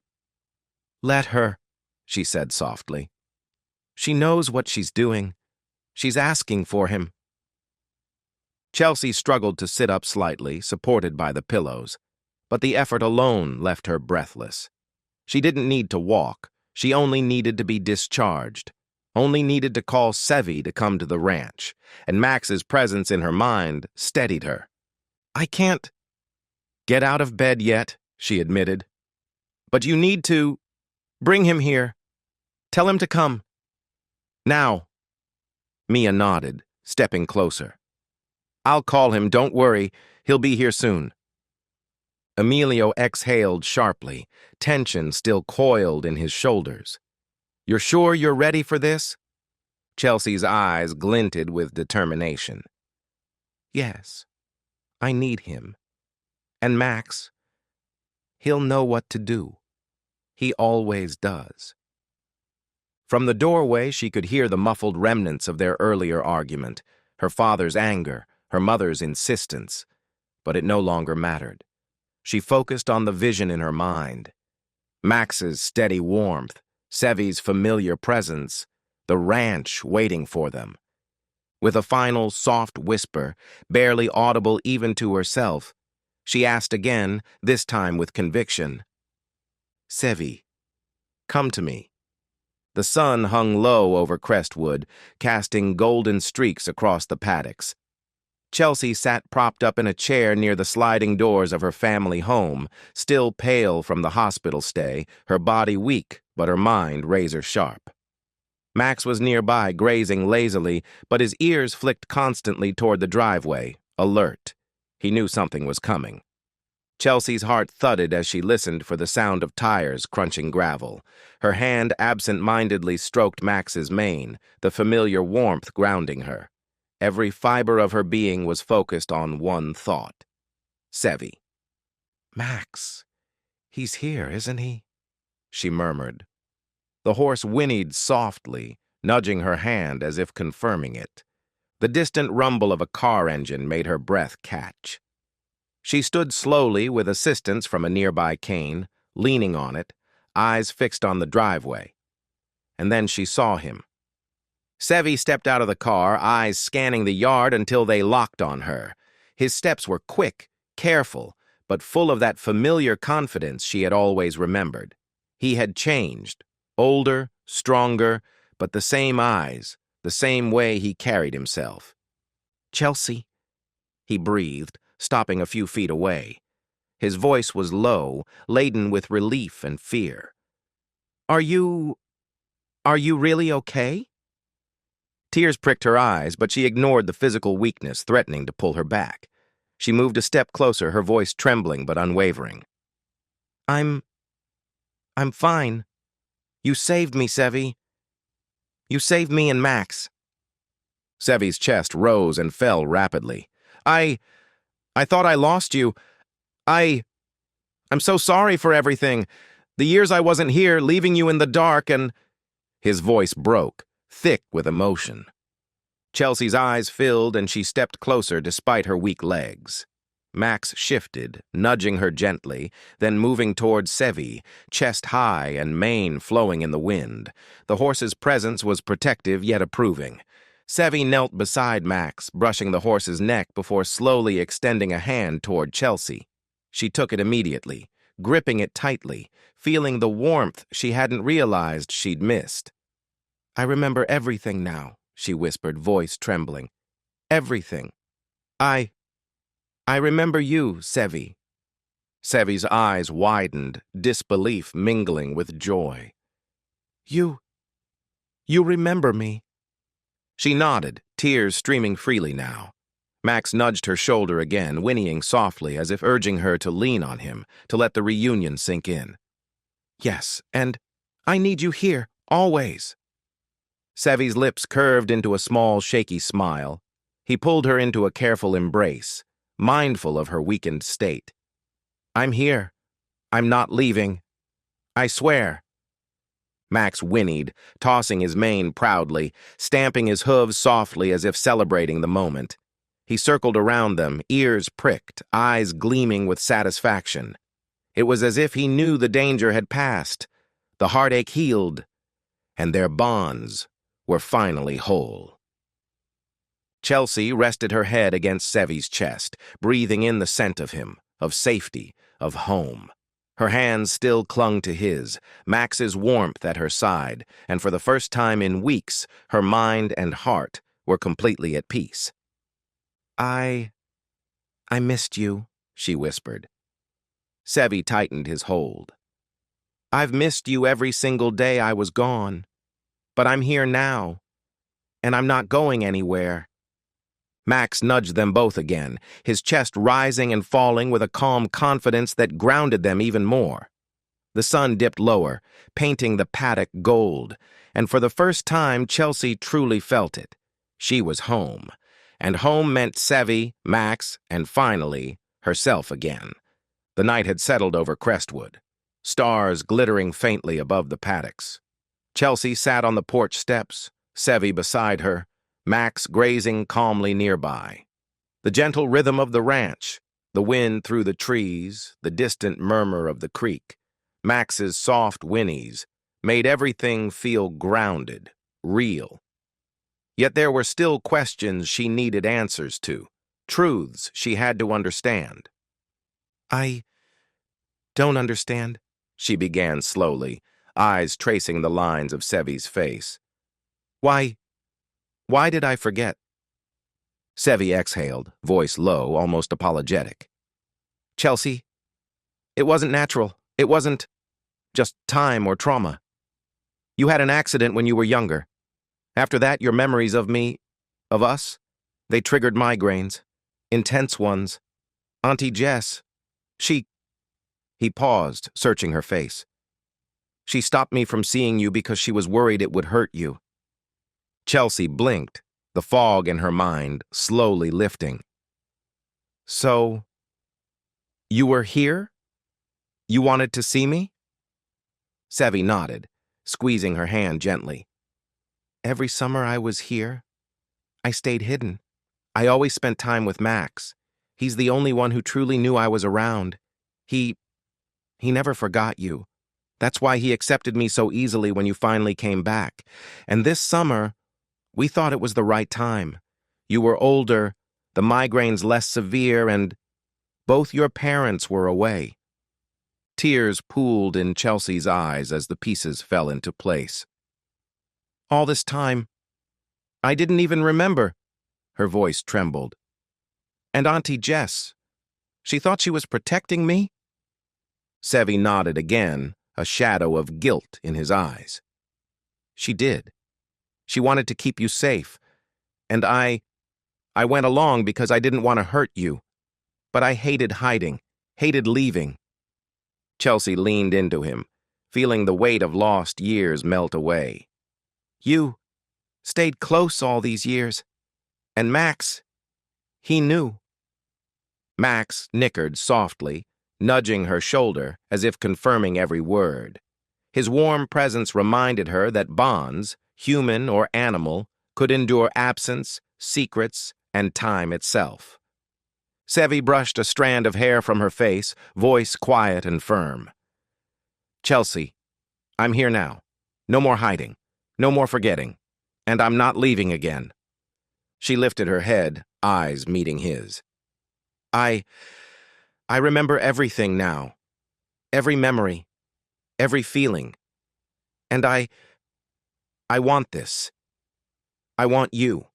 Let her, she said softly. She knows what she's doing. She's asking for him. Chelcy struggled to sit up slightly, supported by the pillows, but the effort alone left her breathless. She didn't need to walk. She only needed to be discharged. Only needed to call Sevi to come to the ranch, and Max's presence in her mind steadied her. I can't get out of bed yet, she admitted. But you need to bring him here. Tell him to come. Now. Mia nodded, stepping closer. I'll call him, don't worry. He'll be here soon. Emilio exhaled sharply, tension still coiled in his shoulders. You're sure you're ready for this? Chelcy's eyes glinted with determination. Yes, I need him. And Max, he'll know what to do. He always does. From the doorway, she could hear the muffled remnants of their earlier argument, her father's anger, her mother's insistence. But it no longer mattered. She focused on the vision in her mind. Max's steady warmth, Sevi's familiar presence, the ranch waiting for them. With a final soft whisper, barely audible even to herself, she asked again, this time with conviction. Sevi, come to me. The sun hung low over Crestwood, casting golden streaks across the paddocks. Chelcy sat propped up in a chair near the sliding doors of her family home, still pale from the hospital stay, her body weak, but her mind razor-sharp. Max was nearby, grazing lazily, but his ears flicked constantly toward the driveway, alert. He knew something was coming. Chelcy's heart thudded as she listened for the sound of tires crunching gravel. Her hand absent-mindedly stroked Max's mane, the familiar warmth grounding her. Every fiber of her being was focused on one thought. Sevi. Max, he's here, isn't he? She murmured. The horse whinnied softly, nudging her hand as if confirming it. The distant rumble of a car engine made her breath catch. She stood slowly with assistance from a nearby cane, leaning on it, eyes fixed on the driveway. And then she saw him. Sevi stepped out of the car, eyes scanning the yard until they locked on her. His steps were quick, careful, but full of that familiar confidence she had always remembered. He had changed, older, stronger, but the same eyes, the same way he carried himself. Chelcy, he breathed, stopping a few feet away. His voice was low, laden with relief and fear. Are you really okay? Tears pricked her eyes, but she ignored the physical weakness threatening to pull her back. She moved a step closer, her voice trembling but unwavering. I'm fine. You saved me, Sevi. You saved me and Max. Sevi's chest rose and fell rapidly. I thought I lost you. I'm so sorry for everything. The years I wasn't here, leaving you in the dark and... His voice broke, thick with emotion. Chelcy's eyes filled and she stepped closer despite her weak legs. Max shifted, nudging her gently, then moving toward Sevi, chest high and mane flowing in the wind. The horse's presence was protective yet approving. Sevi knelt beside Max, brushing the horse's neck before slowly extending a hand toward Chelcy. She took it immediately, gripping it tightly, feeling the warmth she hadn't realized she'd missed. I remember everything now, she whispered, voice trembling. Everything. I remember you, Sevi. Sevi's eyes widened, disbelief mingling with joy. You remember me. She nodded, tears streaming freely now. Max nudged her shoulder again, whinnying softly as if urging her to lean on him, to let the reunion sink in. Yes, and I need you here, always. Sevi's lips curved into a small, shaky smile. He pulled her into a careful embrace, mindful of her weakened state. I'm here. I'm not leaving. I swear. Max whinnied, tossing his mane proudly, stamping his hooves softly as if celebrating the moment. He circled around them, ears pricked, eyes gleaming with satisfaction. It was as if he knew the danger had passed, the heartache healed, and their bonds were finally whole. Chelcy rested her head against Sevi's chest, breathing in the scent of him, of safety, of home. Her hands still clung to his, Max's warmth at her side, and for the first time in weeks, her mind and heart were completely at peace. I missed you, she whispered. Sevi tightened his hold. I've missed you every single day I was gone, but I'm here now, and I'm not going anywhere. Max nudged them both again, his chest rising and falling with a calm confidence that grounded them even more. The sun dipped lower, painting the paddock gold, and for the first time Chelcy truly felt it. She was home, and home meant Sevi, Max, and finally, herself again. The night had settled over Crestwood, stars glittering faintly above the paddocks. Chelcy sat on the porch steps, Sevi beside her, Max grazing calmly nearby. The gentle rhythm of the ranch, the wind through the trees, the distant murmur of the creek, Max's soft whinnies, made everything feel grounded, real. Yet there were still questions she needed answers to, truths she had to understand. I don't understand, she began slowly, eyes tracing the lines of Sevi's face. Why did I forget? Sevi exhaled, voice low, almost apologetic. Chelcy, it wasn't natural. It wasn't just time or trauma. You had an accident when you were younger. After that, your memories of me, of us, they triggered migraines, intense ones. Auntie Jess, He paused, searching her face. She stopped me from seeing you because she was worried it would hurt you. Chelcy blinked, the fog in her mind slowly lifting. So, you were here? You wanted to see me? Sevi nodded, squeezing her hand gently. Every summer I was here, I stayed hidden. I always spent time with Max. He's the only one who truly knew I was around. He never forgot you. That's why he accepted me so easily when you finally came back. And this summer, we thought it was the right time. You were older, the migraines less severe, and both your parents were away. Tears pooled in Chelcy's eyes as the pieces fell into place. All this time, I didn't even remember. Her voice trembled. And Auntie Jess, she thought she was protecting me? Sevi nodded again, a shadow of guilt in his eyes. She did. She wanted to keep you safe, and I went along because I didn't want to hurt you. But I hated hiding, hated leaving. Chelcy leaned into him, feeling the weight of lost years melt away. You stayed close all these years, and Max, he knew. Max nickered softly, nudging her shoulder as if confirming every word. His warm presence reminded her that bonds, human or animal, could endure absence, secrets, and time itself. Sevi brushed a strand of hair from her face, voice quiet and firm. Chelcy, I'm here now. No more hiding. No more forgetting. And I'm not leaving again. She lifted her head, eyes meeting his. I remember everything now. Every memory. Every feeling. And I want this. I want you.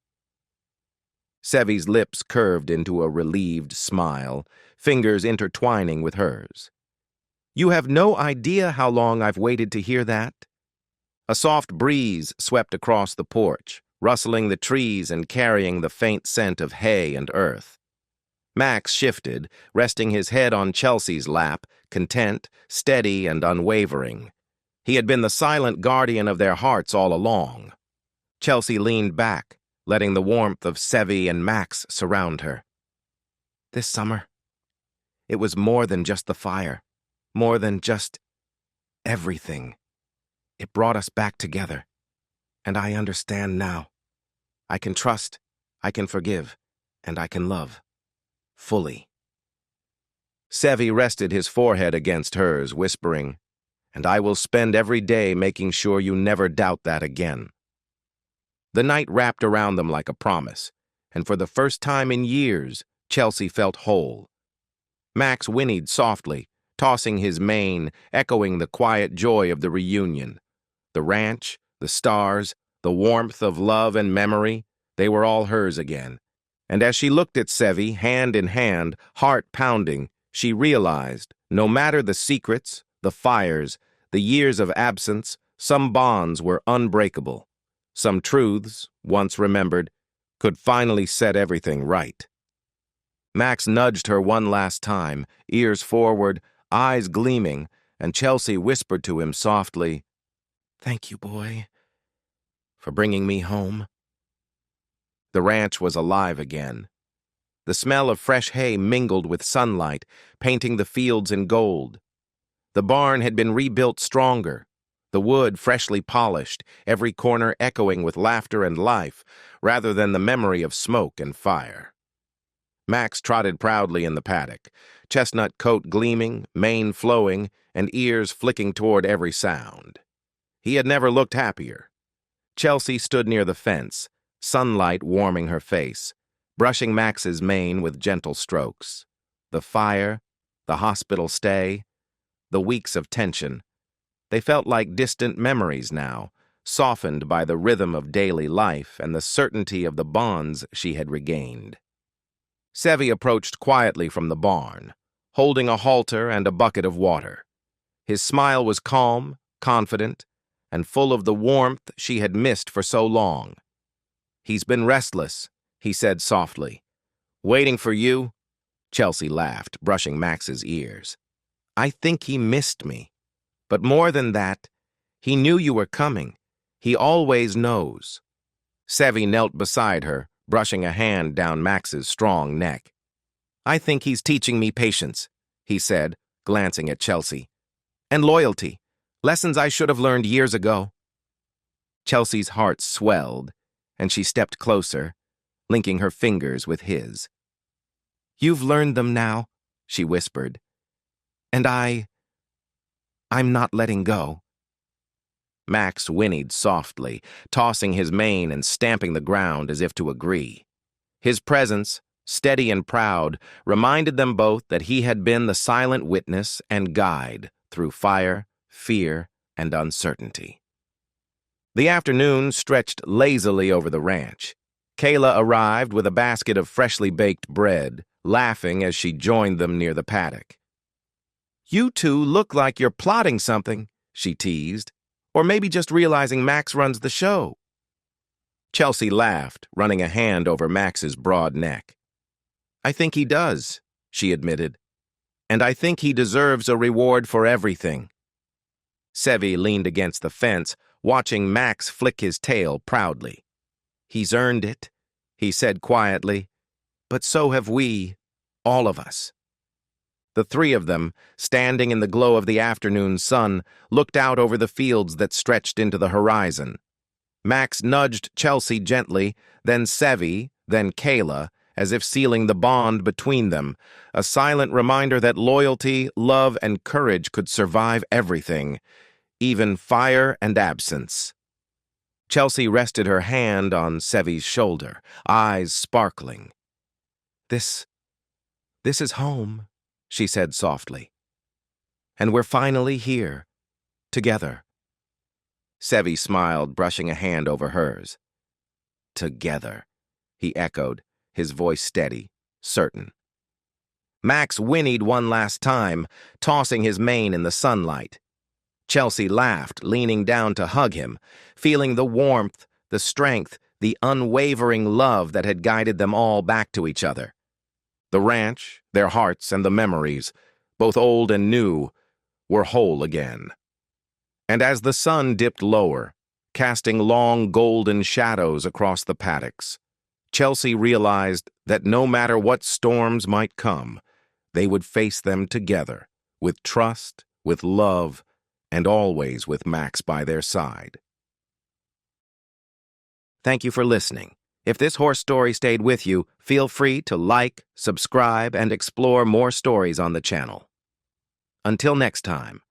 Sevi's lips curved into a relieved smile, fingers intertwining with hers. You have no idea how long I've waited to hear that. A soft breeze swept across the porch, rustling the trees and carrying the faint scent of hay and earth. Max shifted, resting his head on Chelcy's lap, content, steady, and unwavering. He had been the silent guardian of their hearts all along. Chelcy leaned back, letting the warmth of Sevi and Max surround her. This summer, it was more than just the fire, more than just everything. It brought us back together, and I understand now. I can trust, I can forgive, and I can love. Fully. Sevi rested his forehead against hers, whispering, "And I will spend every day making sure you never doubt that again." The night wrapped around them like a promise, and for the first time in years, Chelcy felt whole. Max whinnied softly, tossing his mane, echoing the quiet joy of the reunion. The ranch, the stars, the warmth of love and memory, they were all hers again. And as she looked at Sevi, hand in hand, heart pounding, she realized, no matter the secrets, the fires, the years of absence, some bonds were unbreakable. Some truths, once remembered, could finally set everything right. Max nudged her one last time, ears forward, eyes gleaming, and Chelcy whispered to him softly, "Thank you, boy, for bringing me home." The ranch was alive again. The smell of fresh hay mingled with sunlight, painting the fields in gold. The barn had been rebuilt stronger, the wood freshly polished, every corner echoing with laughter and life, rather than the memory of smoke and fire. Max trotted proudly in the paddock, chestnut coat gleaming, mane flowing, and ears flicking toward every sound. He had never looked happier. Chelcy stood near the fence, sunlight warming her face, brushing Max's mane with gentle strokes. The fire, the hospital stay, the weeks of tension, they felt like distant memories now, softened by the rhythm of daily life and the certainty of the bonds she had regained. Sevi approached quietly from the barn, holding a halter and a bucket of water. His smile was calm, confident, and full of the warmth she had missed for so long. "He's been restless," he said softly. "Waiting for you?" Chelcy laughed, brushing Max's ears. "I think he missed me. But more than that, he knew you were coming. He always knows." Sevi knelt beside her, brushing a hand down Max's strong neck. "I think he's teaching me patience," he said, glancing at Chelcy. "And loyalty. Lessons I should have learned years ago." Chelcy's heart swelled, and she stepped closer, linking her fingers with his. "You've learned them now," she whispered. "And I'm not letting go." Max whinnied softly, tossing his mane and stamping the ground as if to agree. His presence, steady and proud, reminded them both that he had been the silent witness and guide through fire, fear, and uncertainty. The afternoon stretched lazily over the ranch. Kayla arrived with a basket of freshly baked bread, laughing as she joined them near the paddock. "You two look like you're plotting something," she teased, "or maybe just realizing Max runs the show." Chelcy laughed, running a hand over Max's broad neck. "I think he does," she admitted, "and I think he deserves a reward for everything." Sevi leaned against the fence, watching Max flick his tail proudly. "He's earned it," he said quietly, "but so have we, all of us." The three of them, standing in the glow of the afternoon sun, looked out over the fields that stretched into the horizon. Max nudged Chelcy gently, then Sevi, then Kayla, as if sealing the bond between them, a silent reminder that loyalty, love, and courage could survive everything, even fire and absence. Chelcy rested her hand on Sevi's shoulder, eyes sparkling. This is home," she said softly. "And we're finally here, together." Sevi smiled, brushing a hand over hers. "Together," he echoed, his voice steady, certain. Max whinnied one last time, tossing his mane in the sunlight. Chelcy laughed, leaning down to hug him, feeling the warmth, the strength, the unwavering love that had guided them all back to each other. The ranch, their hearts, and the memories, both old and new, were whole again. And as the sun dipped lower, casting long golden shadows across the paddocks, Chelcy realized that no matter what storms might come, they would face them together, with trust, with love, and always with Max by their side. Thank you for listening. If this horse story stayed with you, feel free to like, subscribe, and explore more stories on the channel. Until next time.